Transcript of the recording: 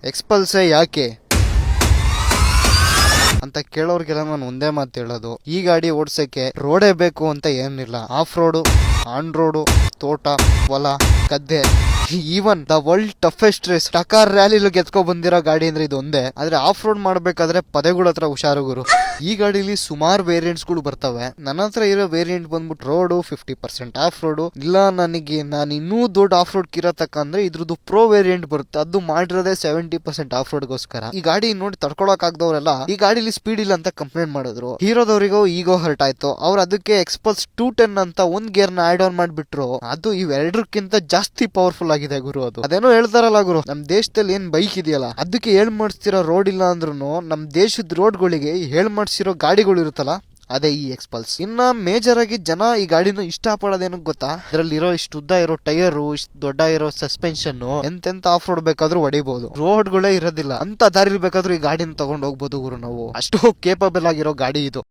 ಎಕ್ಸ್ಪಲ್ಸೇ ಯಾಕೆ ಅಂತ ಕೇಳೋರ್ಗೆಲ್ಲ ನಾನು ಒಂದೇ ಮಾತು ಹೇಳೋದು, ಈ ಗಾಡಿ ಓಡ್ಸಕ್ಕೆ ರೋಡೇ ಬೇಕು ಅಂತ ಏನಿಲ್ಲ. ಆಫ್ ರೋಡು, ಆನ್ ರೋಡು, ತೋಟ, ಹೊಲ, ಗದ್ದೆ, even the world toughest race Dakar ರ್ಯಾಲಿಲು ಗೆದ್ಕೊ ಬಂದಿರೋ ಗಾಡಿ ಅಂದ್ರೆ ಇದು ಒಂದೇ. ಆದ್ರೆ ಆಫ್ ರೋಡ್ ಮಾಡ್ಬೇಕಾದ್ರೆ ಪದೆಗಳ ಹತ್ರ ಹುಷಾರು ಗುರು. ಈ ಗಾಡಿಲಿ ಸುಮಾರು ವೇರಿಯಂಟ್ಸ್ ಗಳು ಬರ್ತವೆ. ನನ್ನ ಹತ್ರ ಇರೋ ವೇರಿಯಂಟ್ ಬಂದ್ಬಿಟ್ಟು ರೋಡು 50% ಆಫ್ ರೋಡು. ಇಲ್ಲ ನಾನು ಇನ್ನೂ ದೊಡ್ಡ ಆಫ್ ರೋಡ್ ಕಿರತಕ್ಕಂದ್ರೆ ಇದ್ರದ್ದು ಪ್ರೋ ವೇರಿಯಂಟ್ ಬರುತ್ತೆ. ಅದು ಮಾಡಿರೋದೇ 70% ಆಫ್ ರೋಡ್ ಗೋಸ್ಕರ. ಈ ಗಾಡಿ ನೋಡಿ ತಡ್ಕೊಳಕ್ ಆಗದವರೆಲ್ಲ ಈ ಗಾಡಿಲಿ ಸ್ಪೀಡ್ ಇಲ್ಲ ಅಂತ ಕಂಪ್ಲೇಂಟ್ ಮಾಡಿದ್ರು. ಹೀರೋದವರಿಗೂ ಈಗೋ ಹರ್ಟ್ ಆಯ್ತು. ಅವ್ರು ಅದಕ್ಕೆ ಎಕ್ಸ್ಪಲ್ಸ್ 210 ಅಂತ ಒಂದ್ ಗೇರ್ ನ ಆಡ್ ಆನ್ ಮಾಡ್ಬಿಟ್ರು. ಅದು ಇವೆರಡಕ್ಕಿಂತ ಜಾಸ್ತಿ ಪವರ್ಫುಲ್ ಆಗಿದೆ ಗುರು. ಅದೇನೋ ಹೇಳ್ತಾರಲ್ಲ ಗುರು, ನಮ್ ದೇಶದಲ್ಲಿ ಏನ್ ಬೈಕ್ ಇದೆಯಲ್ಲ ಅದಕ್ಕೆ ಹೇಳ್ ಮಾಡಿಸ್ತಿರೋ ರೋಡ್ ಇಲ್ಲ ಅಂದ್ರೂ ನಮ್ ದೇಶದ ರೋಡ್ಗಳಿಗೆ ಹೇಳ್ ಮಾಡಿಸಿರೋ ಗಾಡಿಗಳು ಇರುತ್ತಲ್ಲ ಅದೇ ಈ ಎಕ್ಸ್ಪಲ್ಸ್. ಇನ್ನ ಮೇಜರ್ ಆಗಿ ಜನ ಈ ಗಾಡಿನ ಇಷ್ಟ ಪಡೋದೇನು ಗೊತ್ತಾ, ಇದ್ರಲ್ಲಿರೋ ಇಷ್ಟು ಉದ್ದ ಇರೋ ಟೈರು, ಇಷ್ಟು ದೊಡ್ಡ ಇರೋ ಸಸ್ಪೆನ್ಷನ್, ಎಂತೆಂತ ಆಫ್ ರೋಡ್ ಬೇಕಾದ್ರೂ ಹೊಡಿಬಹುದು. ರೋಡ್ಗಳೇ ಇರೋದಿಲ್ಲ ಅಂತ ದಾರಿ ಬೇಕಾದ್ರೂ ಈ ಗಾಡಿನ ತಗೊಂಡ್ ಹೋಗ್ಬೋದು ಗುರು ನಾವು. ಅಷ್ಟು ಕೇಪಬಲ್ ಆಗಿರೋ ಗಾಡಿ ಇದು.